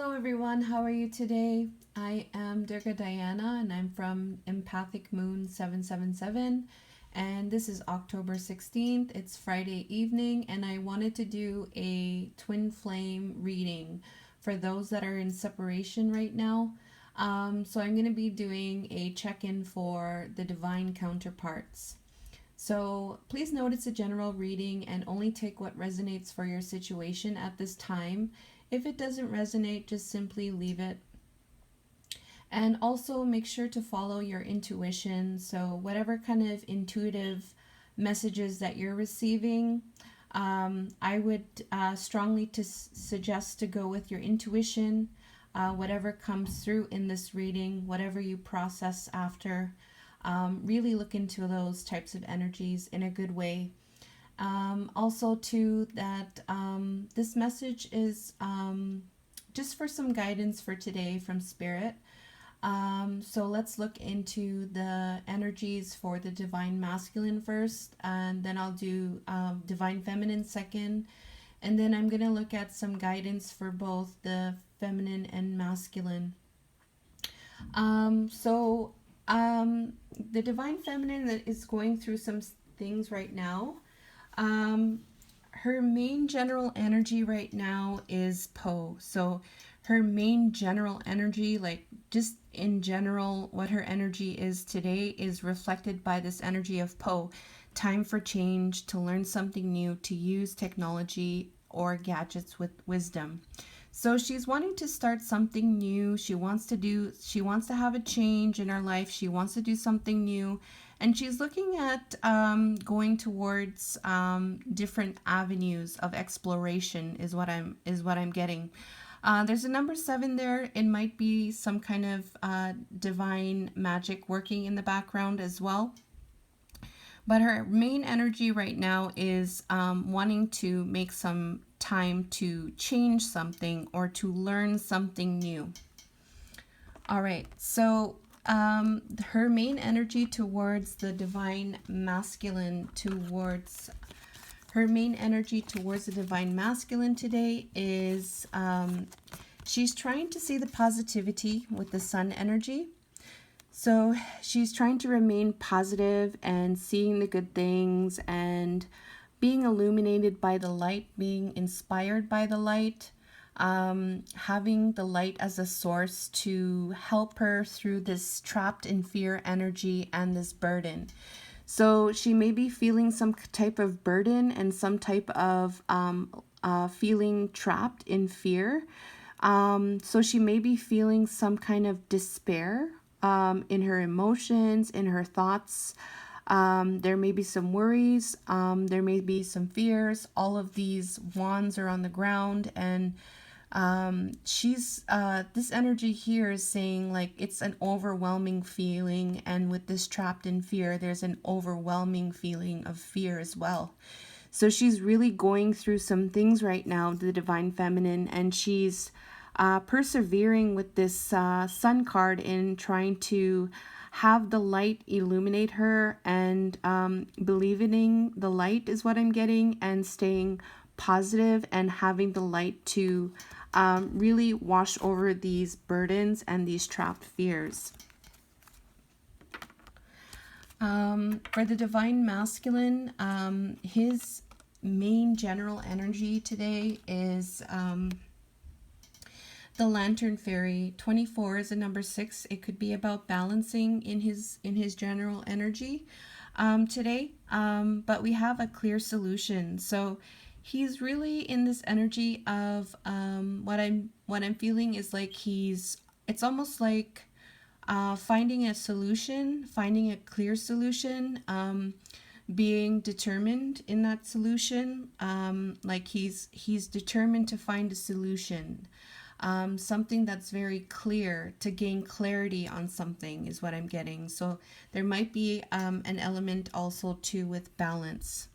Hello everyone, how are you today? I am Durga Diana and I'm from Empathic Moon 777 and this is October 16th. It's Friday evening and I wanted to do a twin flame reading for those that are in separation right now. So I'm going to be doing a check-in for the divine counterparts. So please note it's a general reading and only take what resonates for your situation at this time. If it doesn't resonate, just simply leave it. And also make sure to follow your intuition. So whatever kind of intuitive messages that you're receiving, I would strongly suggest to go with your intuition. Whatever comes through in this reading, whatever you process after, really look into those types of energies in a good way. Also, too, that this message is just for some guidance for today from Spirit. So let's look into the energies for the Divine Masculine first, and then I'll do Divine Feminine second. And then I'm going to look at some guidance for both the feminine and masculine. The Divine Feminine that is going through some things right now. Her main general energy right now is Po. So her main general energy, like just in general, what her energy is today is reflected by this energy of Po. Time for change, to learn something new, to use technology or gadgets with wisdom. So she's wanting to start something new. She wants to have a change in her life. She wants to do something new. And she's looking at going towards different avenues of exploration is what I'm getting. There's a number 7 there. It might be some kind of divine magic working in the background as well. But her main energy right now is wanting to make some time to change something or to learn something new. All right, so her main energy towards the divine masculine, today is she's trying to see the positivity with the sun energy. So she's trying to remain positive and seeing the good things and being illuminated by the light, being inspired by the light, having the light as a source to help her through this trapped in fear energy and this burden. So she may be feeling some type of burden and some type of feeling trapped in fear. So she may be feeling some kind of despair in her emotions, in her thoughts. There may be some worries. There may be some fears. All of these wands are on the ground, and she's this energy here is saying like it's an overwhelming feeling, and with this trapped in fear, there's an overwhelming feeling of fear as well. So she's really going through some things right now, the Divine Feminine, and she's persevering with this sun card in trying to have the light illuminate her and believing the light is what I'm getting, and staying positive and having the light to really wash over these burdens and these trapped fears. For the Divine Masculine, his main general energy today is the Lantern Fairy. 24 is a number 6. It could be about balancing in his general energy today, but we have a clear solution. So he's really in this energy of what I'm feeling is like it's almost like finding a solution, finding a clear solution, being determined in that solution. Like he's determined to find a solution. Something that's very clear, to gain clarity on something is what I'm getting. So there might be an element also too with balance.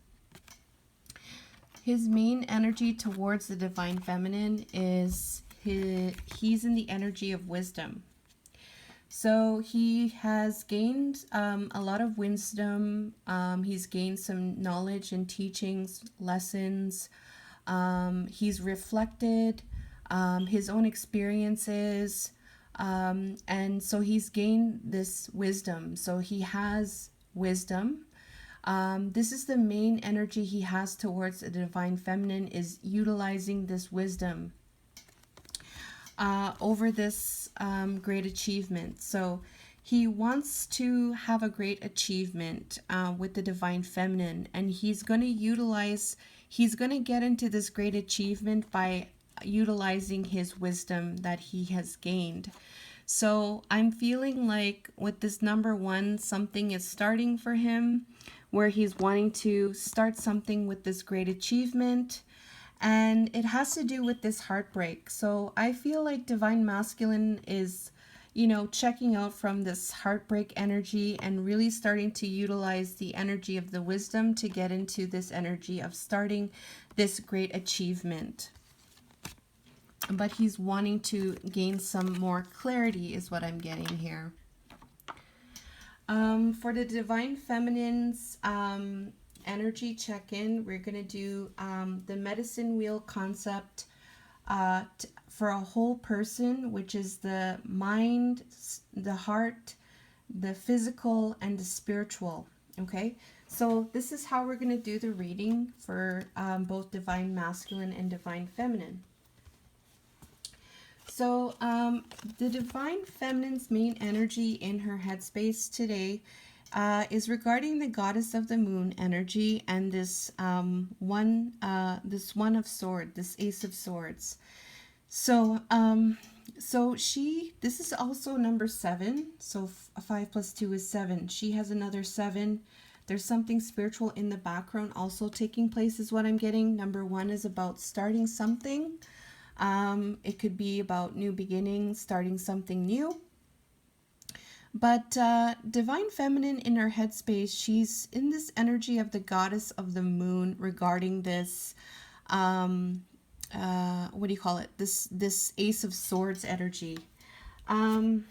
His main energy towards the Divine Feminine is he's in the energy of wisdom. So he has gained a lot of wisdom. He's gained some knowledge and teachings, lessons. He's reflected. his own experiences. And so he's gained this wisdom. So he has wisdom. This is the main energy he has towards the divine feminine, is utilizing this wisdom over this great achievement. So he wants to have a great achievement with the divine feminine, and he's going to get into this great achievement by utilizing his wisdom that he has gained. So I'm feeling like with this number one, something is starting for him where he's wanting to start something with this great achievement. And it has to do with this heartbreak. So I feel like divine masculine is, checking out from this heartbreak energy and really starting to utilize the energy of the wisdom to get into this energy of starting this great achievement. But he's wanting to gain some more clarity is what I'm getting here. For the divine feminine's energy check-in, we're going to do the medicine wheel concept for a whole person, which is the mind, the heart, the physical, and the spiritual. Okay, so this is how we're going to do the reading for both divine masculine and divine feminine. So the divine feminine's main energy in her headspace today is regarding the goddess of the moon energy and this one of swords, this ace of swords. So this is also number 7. So 5 plus 2 is 7. She has another 7. There's something spiritual in the background also taking place is what I'm getting. Number 1 is about starting something. It could be about new beginnings, starting something new. But divine feminine in her headspace, she's in this energy of the goddess of the moon regarding this, what do you call it? This ace of swords energy. I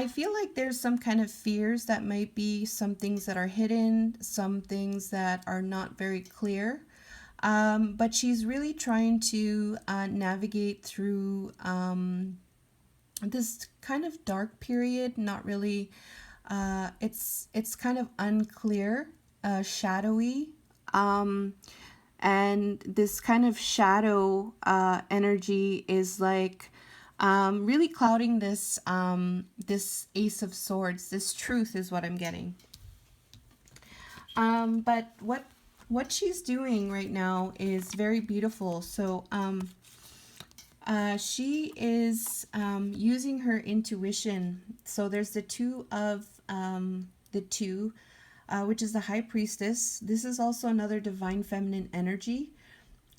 feel like there's some kind of fears that might be some things that are hidden, some things that are not very clear. But she's really trying to navigate through this kind of dark period. Not really, it's kind of unclear, shadowy, and this kind of shadow energy is like really clouding this this ace of swords. This truth is what I'm getting. But what she's doing right now is very beautiful. So she is using her intuition. So there's the two of the two, which is the high priestess. This is also another divine feminine energy.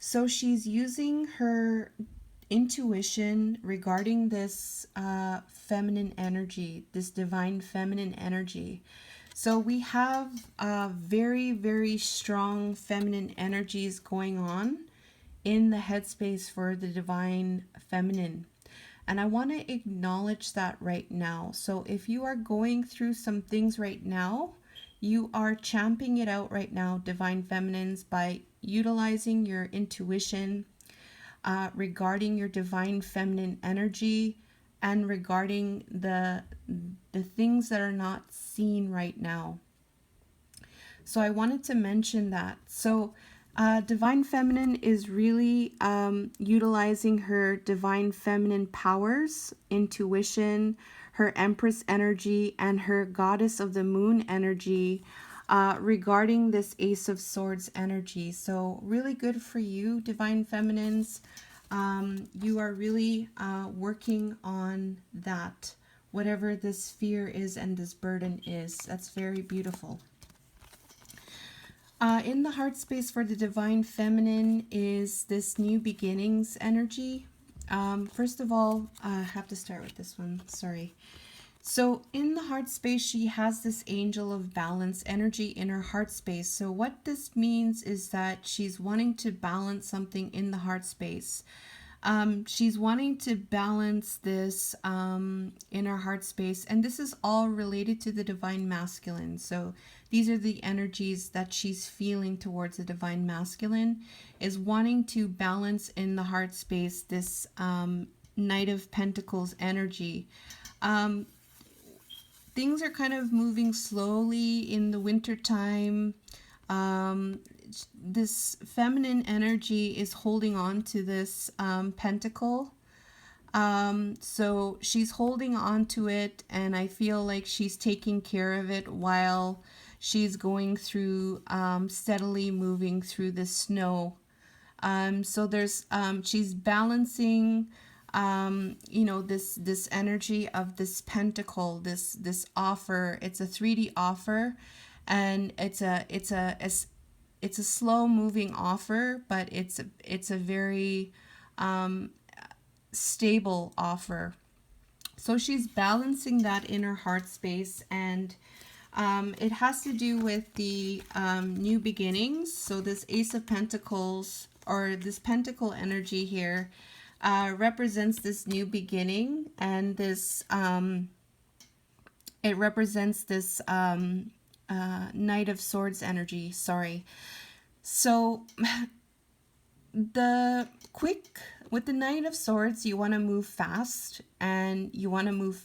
So she's using her intuition regarding this feminine energy, this divine feminine energy. So we have very, very strong feminine energies going on in the headspace for the divine feminine. And I want to acknowledge that right now. So if you are going through some things right now, you are champing it out right now, divine feminines, by utilizing your intuition regarding your divine feminine energy and regarding the things that are not seen right now. So I wanted to mention that. So divine feminine is really utilizing her divine feminine powers, intuition, her empress energy, and her goddess of the moon energy regarding this ace of swords energy. So really good for you, divine feminines. You are really working on that, whatever this fear is and this burden is. That's very beautiful. In the heart space for the divine feminine is this new beginnings energy. First of all, I have to start with this one. Sorry. So in the heart space, she has this angel of balance energy in her heart space. So what this means is that she's wanting to balance something in the heart space. She's wanting to balance this in her heart space, and this is all related to the divine masculine. So these are the energies that she's feeling towards the divine masculine, is wanting to balance in the heart space this Knight of Pentacles energy. Things are kind of moving slowly in the winter time. This feminine energy is holding on to this pentacle. So she's holding on to it, and I feel like she's taking care of it while she's going through, steadily moving through the snow. So there's, she's balancing, this energy of this pentacle, this offer. It's a 3D offer, and it's a slow moving offer, but it's a very stable offer. So she's balancing that inner heart space, and it has to do with the new beginnings. So this Ace of Pentacles, or this pentacle energy here, represents this new beginning, and this it represents this Knight of Swords energy. Sorry. So with the Knight of Swords, you want to move fast, and you want to move.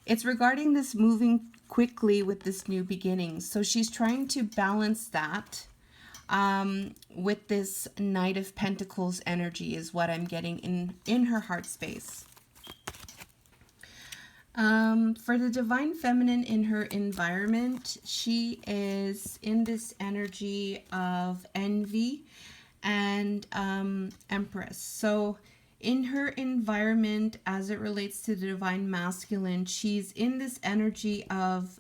It's regarding this moving quickly with this new beginning. So she's trying to balance that with this Knight of Pentacles energy, is what I'm getting in her heart space. For the divine feminine in her environment, she is in this energy of envy and Empress. So in her environment, as it relates to the divine masculine, she's in this energy of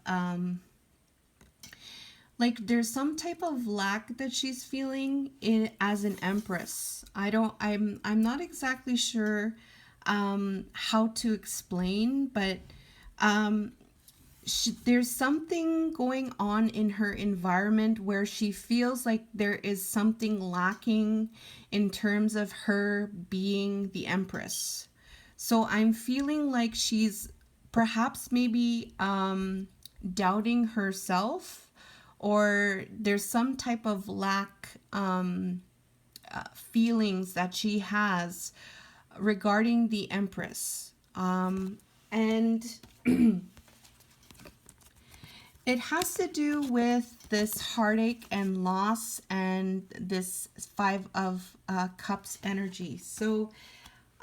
like there's some type of lack that she's feeling as an Empress. I'm not exactly sure how to explain, but there's something going on in her environment where she feels like there is something lacking in terms of her being the Empress. So I'm feeling like she's perhaps maybe doubting herself, or there's some type of lack feelings that she has regarding the Empress. And it has to do with this heartache and loss and this Five of Cups energy. So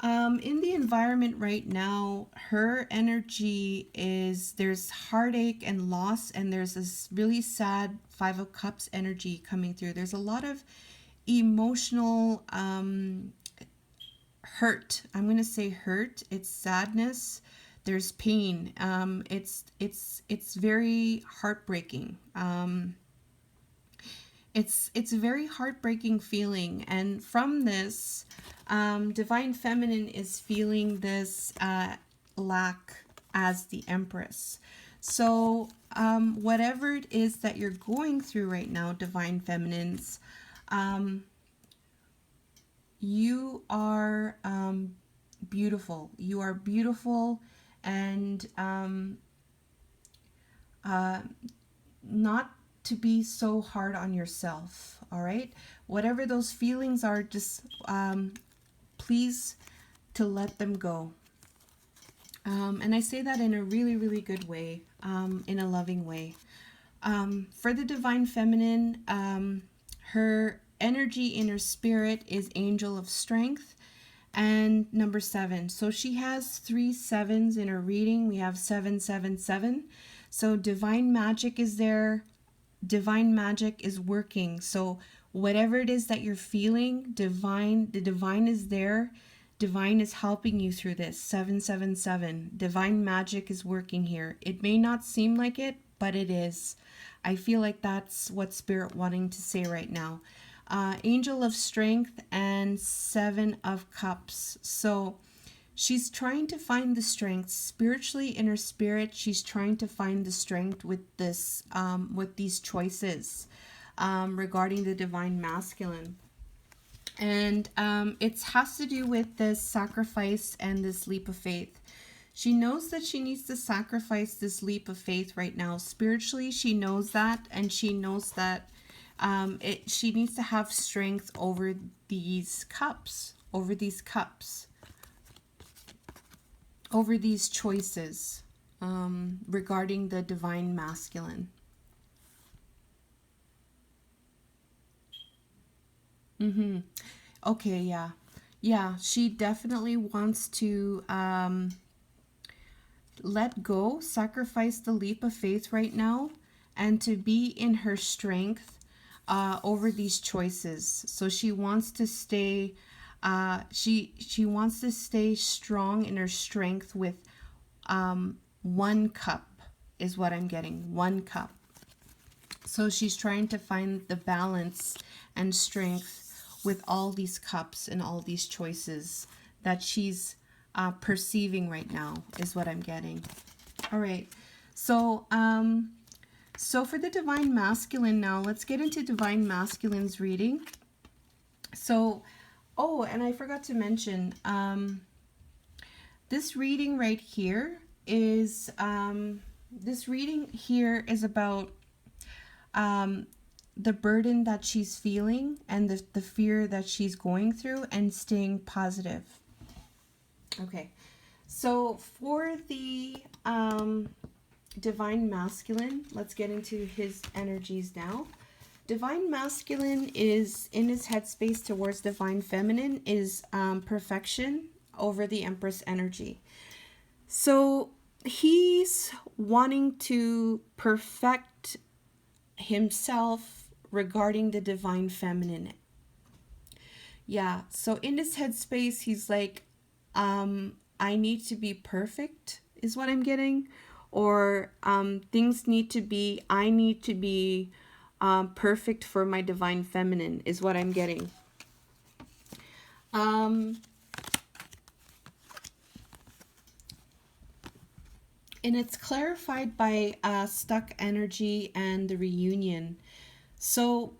in the environment right now, her energy is, there's heartache and loss, and there's this really sad Five of Cups energy coming through. There's a lot of emotional hurt. I'm going to say hurt. It's sadness. There's pain. It's very heartbreaking. It's a very heartbreaking feeling, and from this, divine feminine is feeling this lack as the Empress. So whatever it is that you're going through right now, divine feminines, you are beautiful. You are beautiful, and not to be so hard on yourself. All right, whatever those feelings are, just please to let them go. And I say that in a really, really good way, in a loving way. For the divine feminine, her energy in her spirit is Angel of Strength and number 7. So she has 3 7s in her reading. We have 777. So divine magic is there. Divine magic is working. So whatever it is that you're feeling, the divine is there. Divine is helping you through this. 777. Divine magic is working here. It may not seem like it, but it is. I feel like that's what Spirit wanting to say right now. Angel of Strength and 7 of Cups. So she's trying to find the strength spiritually in her spirit. She's trying to find the strength with this, with these choices regarding the divine masculine. And it has to do with this sacrifice and this leap of faith. She knows that she needs to sacrifice this leap of faith right now. Spiritually, she knows that, and she knows that she needs to have strength over these cups, over these choices regarding the divine masculine. Okay, yeah. Yeah, she definitely wants to let go, sacrifice the leap of faith right now, and to be in her strength over these choices. So she wants to stay she wants to stay strong in her strength with one cup is what I'm getting. One cup. So she's trying to find the balance and strength with all these cups and all these choices that she's perceiving right now is what I'm getting. All right. So so for the divine masculine now, let's get into divine masculine's reading. So, oh, and I forgot to mention, this reading right here is about the burden that she's feeling and the fear that she's going through and staying positive. Okay, so for the divine masculine, let's get into his energies now. Divine masculine is in his headspace towards divine feminine is perfection over the Empress energy. So he's wanting to perfect himself regarding the divine feminine. Yeah, so in this headspace, he's like, I need to be perfect, is what I'm getting. Or things need to be, I need to be perfect for my divine feminine, is what I'm getting. And it's clarified by stuck energy and the reunion. So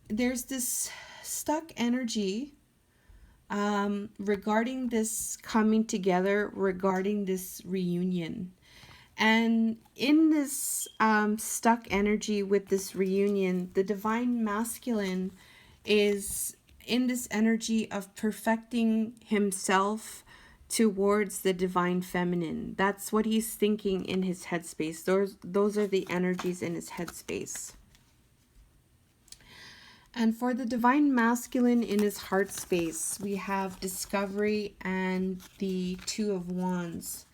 there's this stuck energy regarding this coming together, regarding this reunion. And in this stuck energy with this reunion, the divine masculine is in this energy of perfecting himself towards the divine feminine. That's what he's thinking in his headspace. Those are the energies in his headspace. And for the divine masculine in his heart space, we have discovery and the Two of Wands.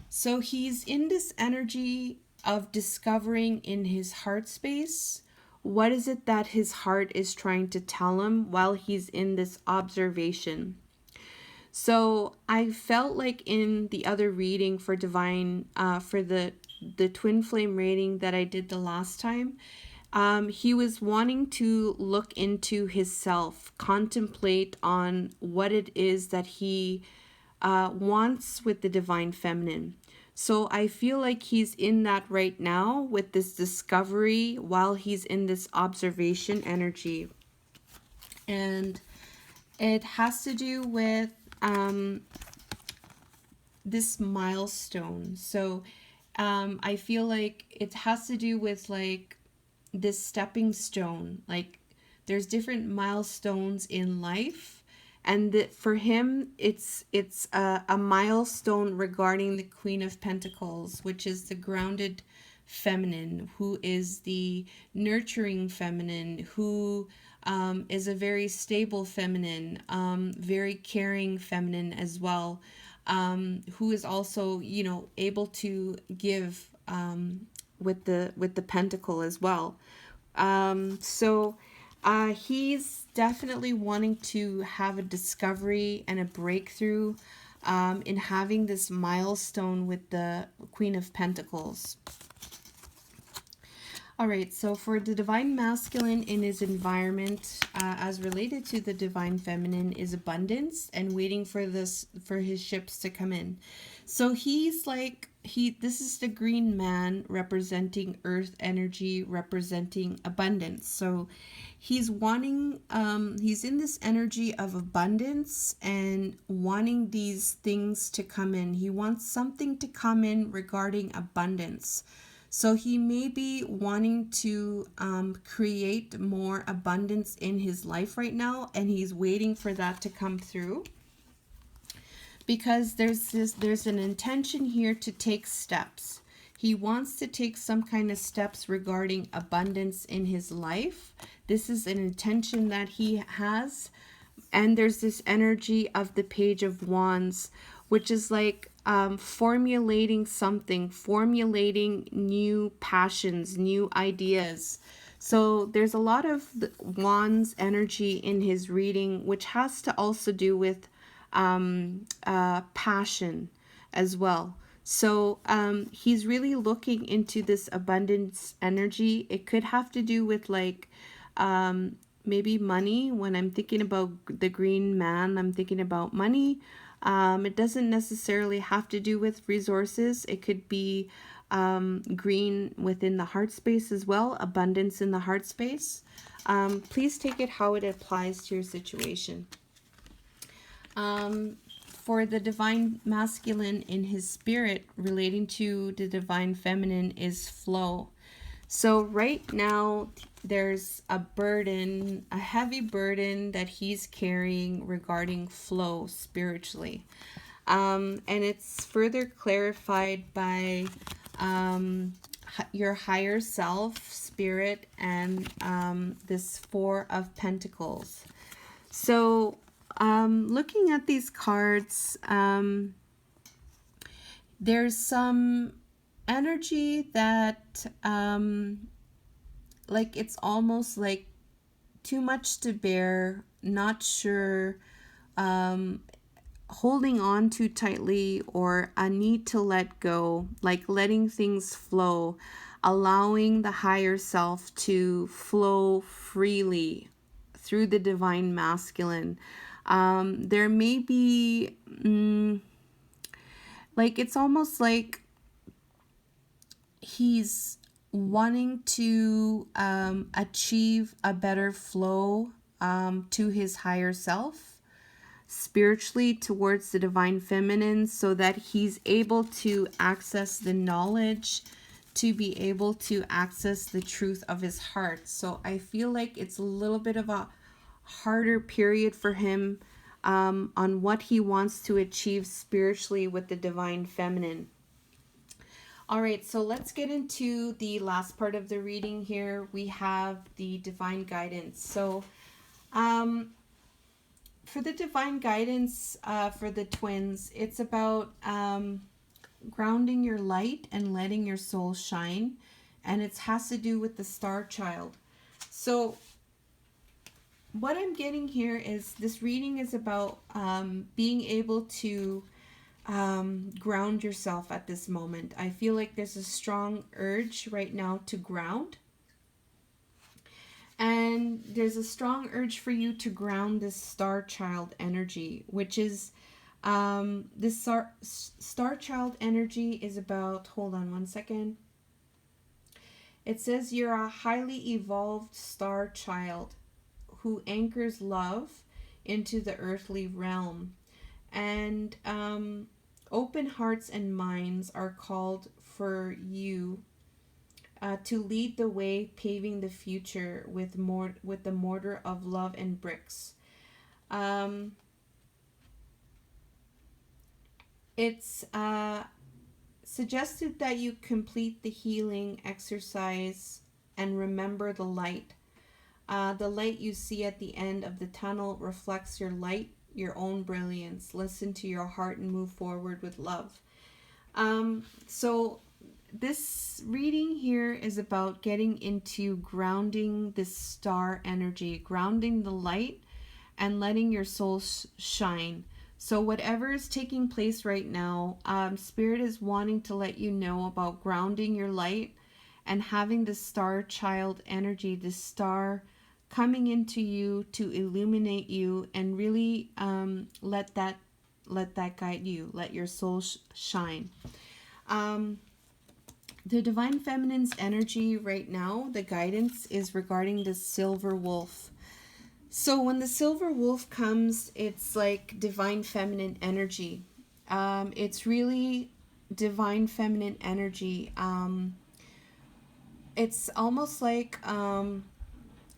So he's in this energy of discovering in his heart space. What is it that his heart is trying to tell him while he's in this observation? So I felt like in the other reading for divine, for the twin flame reading that I did the last time, he was wanting to look into his self, contemplate on what it is that he wants with the divine feminine. So I feel like he's in that right now with this discovery while he's in this observation energy. And it has to do with this milestone. So I feel like it has to do with like this stepping stone. Like there's different milestones in life, and that for him it's a milestone regarding the Queen of Pentacles, which is the grounded feminine, who is the nurturing feminine, who is a very stable feminine, very caring feminine as well, who is also, you know, able to give with the pentacle as well. So he's definitely wanting to have a discovery and a breakthrough in having this milestone with the Queen of Pentacles. All right, so for the divine masculine in his environment, as related to the divine feminine, is abundance and waiting for his ships to come in. So he's like this is the green man representing earth energy, representing abundance. So he's wanting he's in this energy of abundance and wanting these things to come in. He wants something to come in regarding abundance. So he may be wanting to create more abundance in his life right now, and he's waiting for that to come through. Because there's an intention here to take steps. He wants to take some kind of steps regarding abundance in his life. This is an intention that he has. And there's this energy of the Page of Wands, which is like formulating something, formulating new passions, new ideas. So there's a lot of the Wands energy in his reading, which has to also do with passion as well. So he's really looking into this abundance energy. It could have to do with like maybe money. When I'm thinking about the green man, I'm thinking about money. It doesn't necessarily have to do with resources. It could be green within the heart space as well, abundance in the heart space. Please take it how it applies to your situation. For the divine masculine in his spirit, relating to the divine feminine, is flow. So right now there's a burden, a heavy burden that he's carrying regarding flow spiritually. And it's further clarified by your higher self, spirit, and this Four of Pentacles. So looking at these cards, there's some energy that like it's almost like too much to bear, not sure, holding on too tightly, or a need to let go, like letting things flow, allowing the higher self to flow freely through the divine masculine. There may be like it's almost like he's wanting to achieve a better flow to his higher self spiritually towards the divine feminine, so that he's able to access the knowledge, to be able to access the truth of his heart. So I feel like it's a little bit of a harder period for him on what he wants to achieve spiritually with the divine feminine. All right, so let's get into the last part of the reading here. We have the divine guidance. So for the divine guidance for the twins, it's about grounding your light and letting your soul shine. And it has to do with the star child. So what I'm getting here is this reading is about being able to ground yourself at this moment. I feel like there's a strong urge right now to ground. And there's a strong urge for you to ground this star child energy, which is this star child energy is about, hold on one second. It says you're a highly evolved star child who anchors love into the earthly realm. And open hearts and minds are called for you to lead the way, paving the future with the mortar of love and bricks. It's suggested that you complete the healing exercise and remember the light. The light you see at the end of the tunnel reflects your light, your own brilliance. Listen to your heart and move forward with love. So this reading here is about getting into grounding this star energy, grounding the light and letting your soul shine. So whatever is taking place right now, Spirit is wanting to let you know about grounding your light and having the star child energy, the star coming into you to illuminate you and really let that guide you, let your soul shine. The divine feminine's energy right now, the guidance is regarding the silver wolf. So when the silver wolf comes, it's like divine feminine energy. It's really divine feminine energy. It's almost like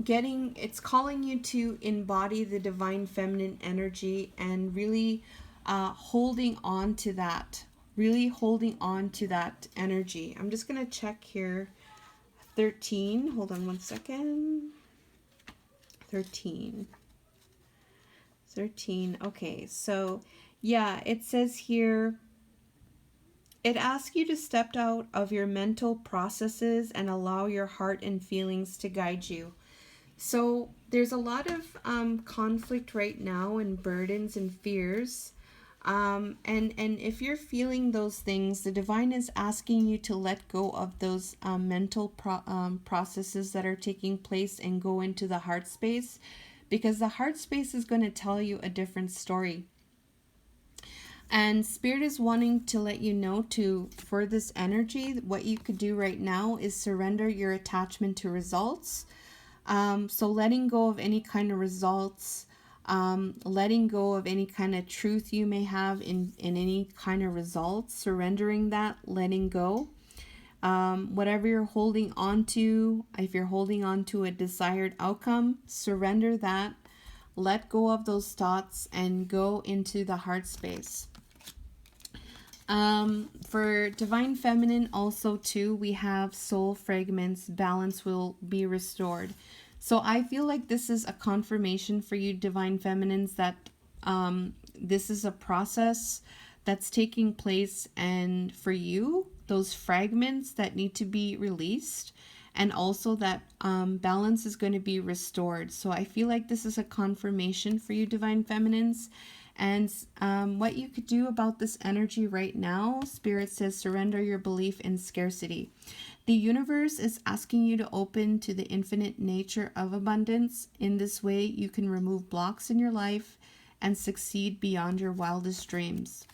it's calling you to embody the divine feminine energy and really holding on to that. Really holding on to that energy. I'm just going to check here. 13. Hold on one second. 13. Okay, so yeah, it says here, it asks you to step out of your mental processes and allow your heart and feelings to guide you. So there's a lot of conflict right now and burdens and fears. And if you're feeling those things, the divine is asking you to let go of those mental processes that are taking place and go into the heart space, because the heart space is going to tell you a different story. And Spirit is wanting to let you know for this energy, what you could do right now is surrender your attachment to results. So letting go of any kind of results, letting go of any kind of truth you may have in any kind of results, surrendering that, letting go. Whatever you're holding on to, if you're holding on to a desired outcome, surrender that, let go of those thoughts and go into the heart space. For divine feminine also too, we have soul fragments, balance will be restored. So I feel like this is a confirmation for you divine feminines that this is a process that's taking place, and for you, those fragments that need to be released, and also that balance is going to be restored. So I feel like this is a confirmation for you divine feminines. And what you could do about this energy right now, Spirit says, surrender your belief in scarcity. The universe is asking you to open to the infinite nature of abundance. In this way, you can remove blocks in your life and succeed beyond your wildest dreams.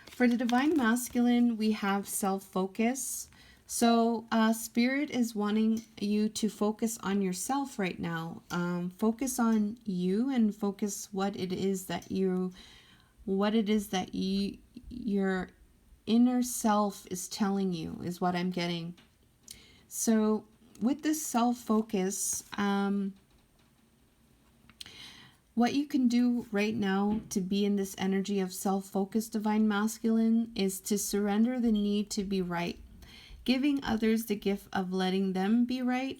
For the divine masculine, we have self-focus. So Spirit is wanting you to focus on yourself right now. Focus on you and focus what it is that your inner self is telling you, is what I'm getting. So with this self-focus, what you can do right now to be in this energy of self-focus divine masculine is to surrender the need to be right, giving others the gift of letting them be right.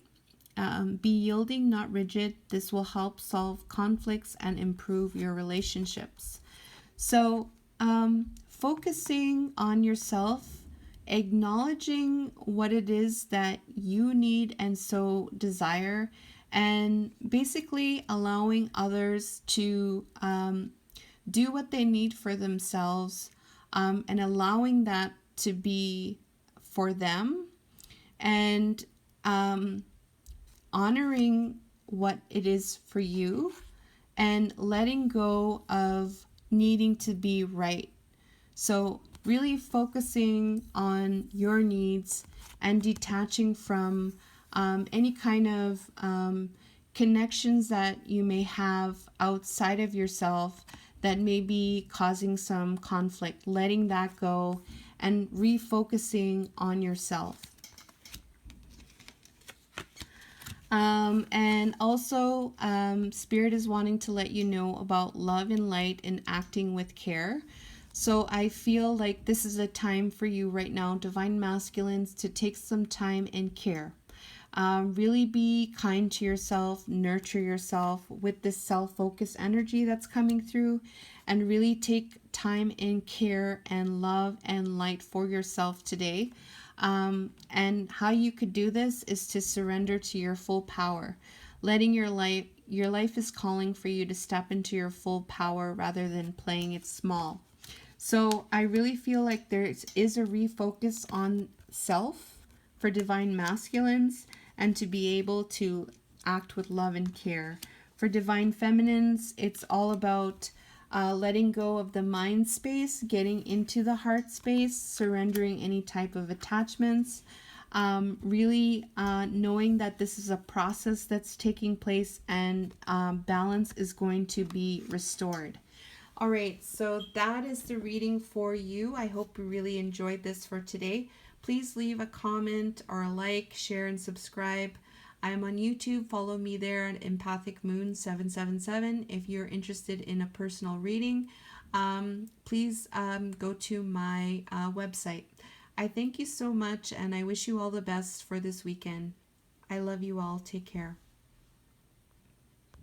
Be yielding, not rigid. This will help solve conflicts and improve your relationships. So focusing on yourself, acknowledging what it is that you need and so desire, and basically allowing others to do what they need for themselves, and allowing that to be for them, and honoring what it is for you, and letting go of needing to be right. So really focusing on your needs and detaching from any kind of connections that you may have outside of yourself that may be causing some conflict, letting that go and refocusing on yourself. And also, Spirit is wanting to let you know about love and light and acting with care. So I feel like this is a time for you right now, divine masculines, to take some time and care. Really be kind to yourself, nurture yourself with this self-focused energy that's coming through, and really take time and care and love and light for yourself today. And how you could do this is to surrender to your full power, letting your life is calling for you to step into your full power rather than playing it small. So I really feel like there is a refocus on self, for divine masculines, and to be able to act with love and care. For divine feminines, it's all about letting go of the mind space, getting into the heart space, surrendering any type of attachments, really knowing that this is a process that's taking place, and balance is going to be restored. All right, so that is the reading for you. I hope you really enjoyed this for today. Please leave a comment or a like, share, and subscribe. I am on YouTube. Follow me there at Empathic Moon 777. If you're interested in a personal reading, please go to my website. I thank you so much, and I wish you all the best for this weekend. I love you all. Take care.